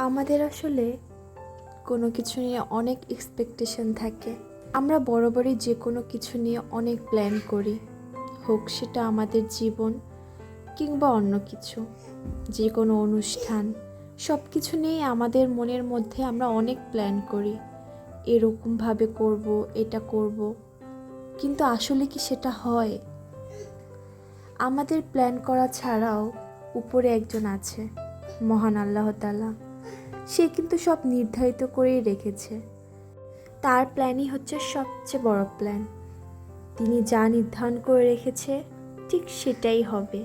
আমাদের আসলে কোনো কিছু নিয়ে অনেক এক্সপেকটেশন থাকে। আমরা বরাবরই যে কোনো কিছু নিয়ে অনেক প্ল্যান করি, হোক সেটা আমাদের জীবন কিংবা অন্য কিছু, যে কোনো অনুষ্ঠান, সব কিছু নিয়েই আমাদের মনের মধ্যে আমরা অনেক প্ল্যান করি, এরকমভাবে করব, এটা করব, কিন্তু আসলে কি সেটা হয়? আমাদের প্ল্যান করা ছাড়াও উপরে একজন আছে, মহান আল্লাহ তাআলা। সে কিন্তু সব নির্ধারিত করেই রেখেছে। তার প্ল্যানই হচ্ছে সবচেয়ে বড় প্ল্যান। তিনি যা নির্ধারণ করে রেখেছে ঠিক সেটাই হবে,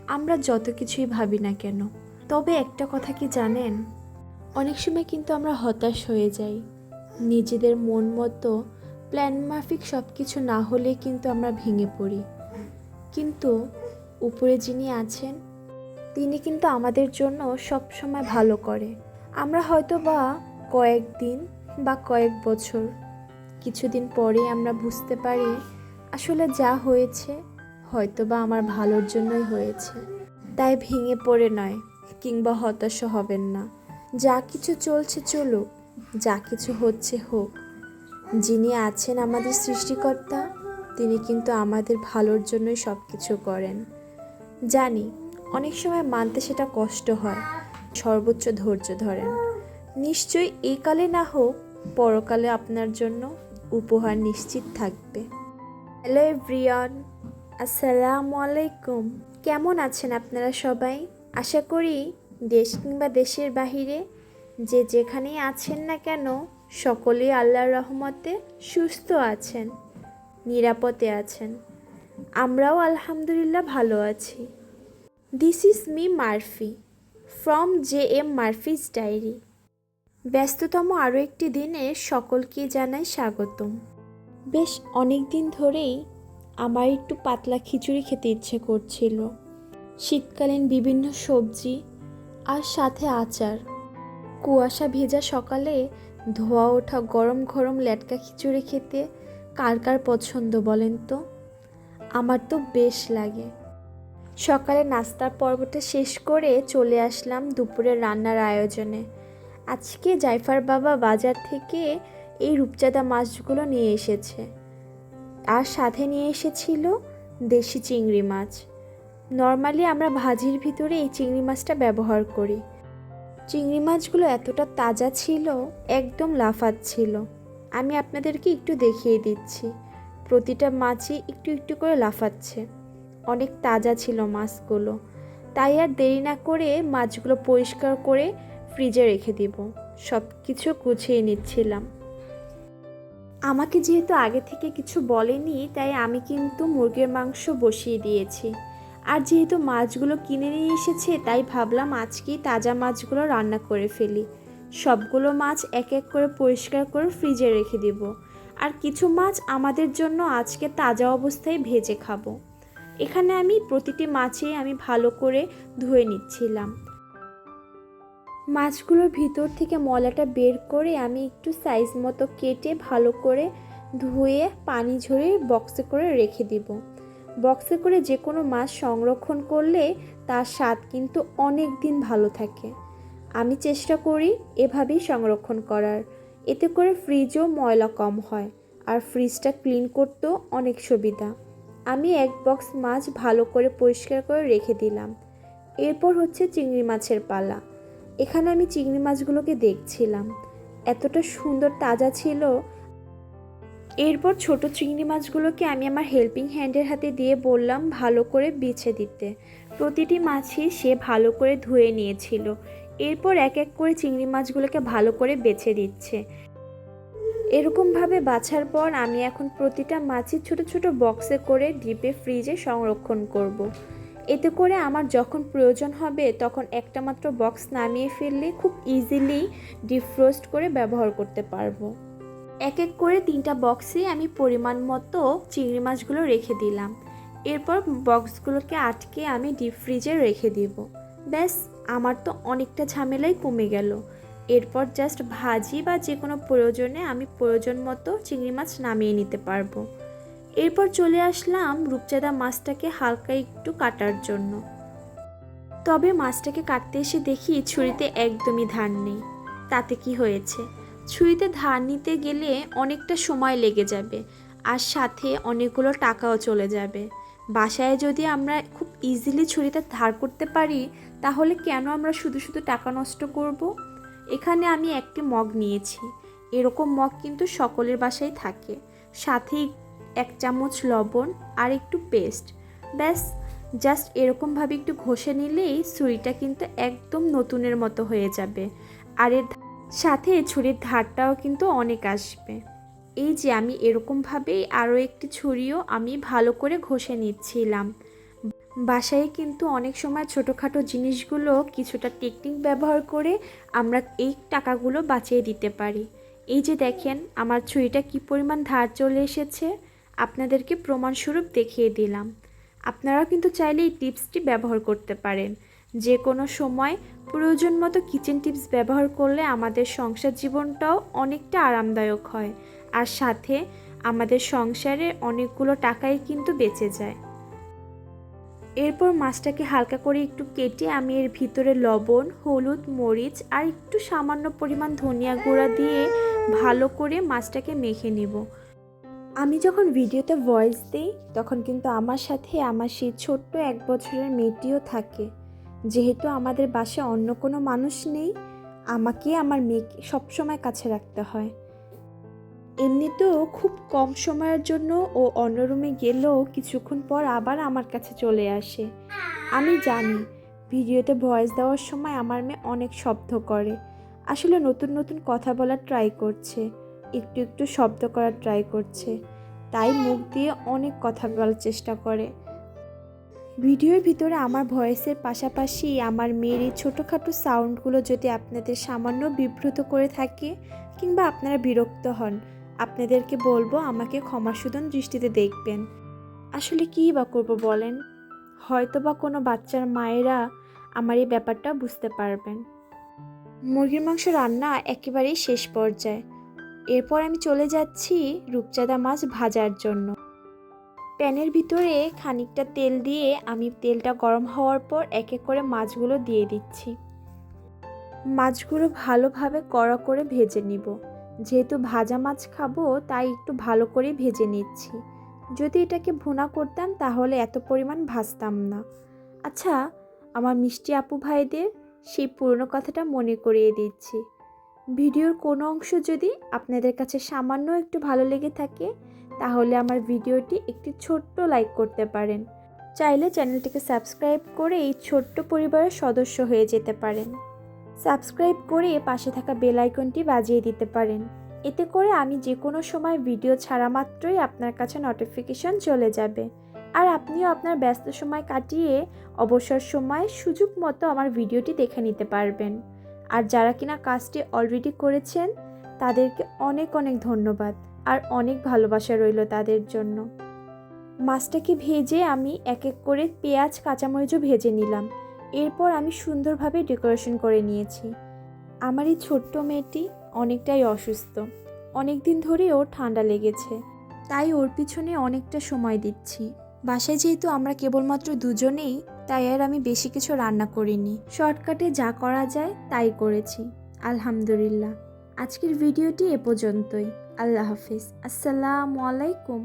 আমরা যত কিছুই ভাবি না কেন। তবে একটা কথা কি জানেন, অনেক সময় কিন্তু আমরা হতাশ হয়ে যাই। নিজেদের মন মতো প্ল্যান মাফিক সব কিছু না হলে কিন্তু আমরা ভেঙে পড়ি। কিন্তু উপরে যিনি আছেন, তিনি কিন্তু আমাদের জন্য সব সময় ভালো করে। আমরা হয়তো বা কয়েকদিন বা কয়েক বছর, কিছুদিন পরে আমরা বুঝতে পারি আসলে যা হয়েছে হয়তো বা আমার ভালোর জন্যই হয়েছে। তাই ভেঙে পড়ে নয় কিংবা হতাশ হবেন না। যা কিছু চলছে চলুক, যা কিছু হচ্ছে হোক। যিনি আছেন আমাদের সৃষ্টিকর্তা, তিনি কিন্তু আমাদের ভালোর জন্যই সব কিছু করেন। জানি অনেক সময় মানতে সেটা কষ্ট হয়, সর্বোচ্চ ধৈর্য ধরেন। নিশ্চয়ই এই কালে না হোক পরকালে আপনার জন্য উপহার নিশ্চিত থাকবে। হ্যালো এভরিওয়ান, আসসালামু আলাইকুম। কেমন আছেন আপনারা সবাই? আশা করি দেশ কিংবা দেশের বাহিরে যে যেখানেই আছেন না কেন, সকলেই আল্লাহর রহমতে সুস্থ আছেন, নিরাপদে আছেন। আমরাও আলহামদুলিল্লাহ ভালো আছি। This is Mr Murphy from JM Murphy's diary. ব্যস্ততম আরও একটি দিনে সকলকে জানাই স্বাগতম। বেশ অনেক দিন ধরেই আমার একটু পাতলা খিচুড়ি খেতে ইচ্ছে করছিল। শীতকালীন বিভিন্ন সবজি আর সাথে আচার। কুয়াশা ভেজা সকালে ধোয়া ওঠা গরম গরম লেটকা খিচুড়ি খেতে কার কার পছন্দ বলেন তো? আমার তো বেশ লাগে। সকালে নাস্তার পর্বটা শেষ করে চলে আসলাম দুপুরের রান্নার আয়োজনে। আজকে জাইফার বাবা বাজার থেকে এই রূপচাঁদা মাছগুলো নিয়ে এসেছে, আর সাথে নিয়ে এসেছিল দেশি চিংড়ি মাছ। নর্মালি আমরা ভাজির ভিতরে এই চিংড়ি মাছটা ব্যবহার করি। চিংড়ি মাছগুলো এতটা তাজা ছিল, একদম লাফাচ্ছিল। আমি আপনাদেরকে একটু দেখিয়ে দিচ্ছি, প্রতিটা মাছই একটু একটু করে লাফাচ্ছে। অনেক তাজা ছিল মাছগুলো। তাই আর দেরি না করে মাছগুলো পরিষ্কার করে ফ্রিজে রেখে দিব। সব কিছু গুছিয়ে নিচ্ছিলাম। আমাকে যেহেতু আগে থেকে কিছু বলেনি, তাই আমি কিন্তু মুরগির মাংস বসিয়ে দিয়েছি। আর যেহেতু মাছগুলো কিনে নিয়ে এসেছে, তাই ভাবলাম আজকেই তাজা মাছগুলো রান্না করে ফেলি। সবগুলো মাছ এক এক করে পরিষ্কার করে ফ্রিজে রেখে দেব। আর কিছু মাছ আমাদের জন্য আজকে তাজা অবস্থায় ভেজে খাবো। এখানে আমি প্রতিটি মাছই আমি ভালো করে ধুয়ে নিচ্ছিলাম। মাছগুলোর ভিতর থেকে মলাটা বের করে আমি একটু সাইজ মতো কেটে ভালো করে ধুয়ে পানি ঝরিয়ে বক্সে করে রেখে দিব। বক্সে করে যে কোনো মাছ সংরক্ষণ করলে তার স্বাদ কিন্তু অনেক দিন ভালো থাকে। আমি চেষ্টা করি এভাবেই সংরক্ষণ করার, এতে করে ফ্রিজও ময়লা কম হয় আর ফ্রিজটা ক্লিন করতেও অনেক সুবিধা। আমি এক বক্স মাছ ভালো করে পরিষ্কার করে রেখে দিলাম। এরপর হচ্ছে চিংড়ি মাছের পালা। এখানে আমি চিংড়ি মাছগুলোকে দেখছিলাম, এতটা সুন্দর তাজা ছিল। এরপর ছোট চিংড়ি মাছগুলোকে আমি আমার হেল্পিং হ্যান্ডের হাতে দিয়ে বললাম ভালো করে বেছে দিতে। প্রতিটি মাছই সে ভালো করে ধুয়ে নিয়েছিল। এরপর এক এক করে চিংড়ি মাছগুলোকে ভালো করে বেছে দিচ্ছে। এরকমভাবে বাছার পর আমি এখন প্রতিটা মাছই ছোট ছোট বক্সে করে ডিপে ফ্রিজে সংরক্ষণ করব। এতে করে আমার যখন প্রয়োজন হবে তখন একটা মাত্র বক্স নামিয়ে ফেললে খুব ইজিলি ডিফ্রোস্ট করে ব্যবহার করতে পারবো। এক এক করে 3টা বক্সে আমি পরিমাণ মতো চিংড়ি মাছগুলো রেখে দিলাম। এরপর বক্সগুলোকে আটকে আমি ডিপ ফ্রিজে রেখে দিব। ব্যাস, আমার তো অনেকটা ঝামেলাই কমে গেল। এরপর জাস্ট ভাজি বা যে কোনো প্রয়োজনে আমি প্রয়োজন মতো চিংড়ি মাছ নামিয়ে নিতে পারবো। এরপর চলে আসলাম রূপচাঁদা মাছটাকে হালকা একটু কাটার জন্য। তবে মাছটাকে কাটতে এসে দেখি ছুরিতে একদমই ধার নেই। তাতে কি হয়েছে, ছুরিতে ধার নিতে গেলে অনেকটা সময় লেগে যাবে, আর সাথে অনেকগুলো টাকাও চলে যাবে। বাসায় যদি আমরা খুব ইজিলি ছুরিতে ধার করতে পারি, তাহলে কেন আমরা শুধু শুধু টাকা নষ্ট করব? এখানে আমি একটি মগ নিয়েছি। এরকম মগ কিন্তু সকলের বাসায় থাকে। সাথে 1 চামচ লবণ আর একটু পেস্ট। ব্যাস, জাস্ট এরকমভাবে একটু ঘষে নিলেই ছুরিটা কিন্তু একদম নতুনের মতো হয়ে যাবে। আর এর সাথে ছুরির ধারটাও কিন্তু অনেক আসবে। এই যে আমি এরকমভাবেই আরও একটি ছুরিও আমি ভালো করে ঘষে নিচ্ছিলাম। বাসায় কিন্তু অনেক সময় ছোটোখাটো জিনিসগুলো কিছুটা টেকনিক ব্যবহার করে আমরা এই টাকাগুলো বাঁচিয়ে দিতে পারি। এই যে দেখেন আমার ছুরিটা কি পরিমাণ ধার চলে এসেছে, আপনাদেরকে প্রমাণস্বরূপ দেখিয়ে দিলাম। আপনারাও কিন্তু চাইলে এই টিপসটি ব্যবহার করতে পারেন। যে কোনো সময় প্রয়োজন মতো কিচেন টিপস ব্যবহার করলে আমাদের সংসার জীবনটাও অনেকটা আরামদায়ক হয়, আর সাথে আমাদের সংসারে অনেকগুলো টাকাই কিন্তু বেঁচে যায়। এরপর মাছটাকে হালকা করে একটু কেটে আমি এর ভিতরে লবণ, হলুদ, মরিচ আর একটু সামান্য পরিমাণ ধনিয়া গুঁড়া দিয়ে ভালো করে মাছটাকে মেখে নিব। আমি যখন ভিডিওতে ভয়েস দিই তখন কিন্তু আমার সাথে আমার সেই ছোট্ট 1 বছরের মেয়েটিও থাকে। যেহেতু আমাদের বাসায় অন্য কোনো মানুষ নেই, আমাকে আমার মেয়েকে সবসময় কাছে রাখতে হয়। এমনিতেও খুব কম সময়ের জন্য ও অন্য রুমে গেলেও কিছুক্ষণ পর আবার আমার কাছে চলে আসে। আমি জানি ভিডিওতে ভয়েস দেওয়ার সময় আমার মেয়ে অনেক শব্দ করে। আসলে নতুন নতুন কথা বলার ট্রাই করছে, একটু একটু শব্দ করার ট্রাই করছে, তাই মুখ দিয়ে অনেক কথা বলার চেষ্টা করে। ভিডিওর ভিতরে আমার ভয়েসের পাশাপাশি আমার মেয়ের এই ছোটোখাটো সাউন্ডগুলো যদি আপনাদের সামান্য বিব্রত করে থাকে কিংবা আপনারা বিরক্ত হন, আপনাদেরকে বলবো আমাকে ক্ষমাসুদন দৃষ্টিতে দেখবেন। আসলে কী বা করবো বলেন, হয়তো বা কোনো বাচ্চার মায়েরা আমার এই ব্যাপারটা বুঝতে পারবেন। মুরগির মাংস রান্না একেবারেই শেষ পর্যায়ে। এরপর আমি চলে যাচ্ছি রূপচাঁদা মাছ ভাজার জন্য। প্যানের ভিতরে খানিকটা তেল দিয়ে আমি তেলটা গরম হওয়ার পর এক এক করে মাছগুলো দিয়ে দিচ্ছি। মাছগুলো ভালোভাবে কড়া করে ভেজে নিব। যেহেতু ভাজা মাছ খাবো তাই একটু ভালো করে ভেজে নিচ্ছি। যদি এটাকে ভুনা করতাম তাহলে এত পরিমাণ ভাজতাম না। আচ্ছা, আমার মিষ্টি আপু ভাইদের সেই পুরনো কথাটা মনে করিয়ে দিচ্ছি। ভিডিওর কোনো অংশ যদি আপনাদের কাছে সামান্য একটু ভালো লেগে থাকে তাহলে আমার ভিডিওটি একটি ছোট্ট লাইক করতে পারেন। চাইলে চ্যানেলটিকে সাবস্ক্রাইব করে এই ছোট্ট পরিবারের সদস্য হয়ে যেতে পারেন। সাবস্ক্রাইব করে পাশে থাকা বেল আইকনটি বাজিয়ে দিতে পারেন। এতে করে আমি যে কোনো সময় ভিডিও ছাড়া মাত্রই আপনার কাছে নোটিফিকেশন চলে যাবে, আর আপনিও আপনার ব্যস্ত সময় কাটিয়ে অবসর সময় সুযোগ মতো আমার ভিডিওটি দেখে নিতে পারবেন। আর যারা কিনা কাজটি অলরেডি করেছেন তাদেরকে অনেক অনেক ধন্যবাদ আর অনেক ভালোবাসা রইল তাদের জন্য। মাছটাকে ভেজে আমি এক এক করে পেঁয়াজ, কাঁচামরিচও ভেজে নিলাম। এরপর আমি সুন্দরভাবে ডেকোরেশন করে নিয়েছি। আমার এই ছোট্ট মেয়েটি অনেকটাই অসুস্থ, অনেক দিন ধরে ওর ঠান্ডা লেগেছে, তাই ওর পিছনে অনেকটা সময় দিচ্ছি। বাসায় যেহেতু আমরা কেবলমাত্র দুজনেই, তাই আর আমি বেশি কিছু রান্না করিনি। শর্টকাটে যা করা যায় তাই করেছি। আলহামদুলিল্লাহ। আজকের ভিডিওটি এ পর্যন্তই। আল্লাহ হাফিজ। আসসালামু আলাইকুম।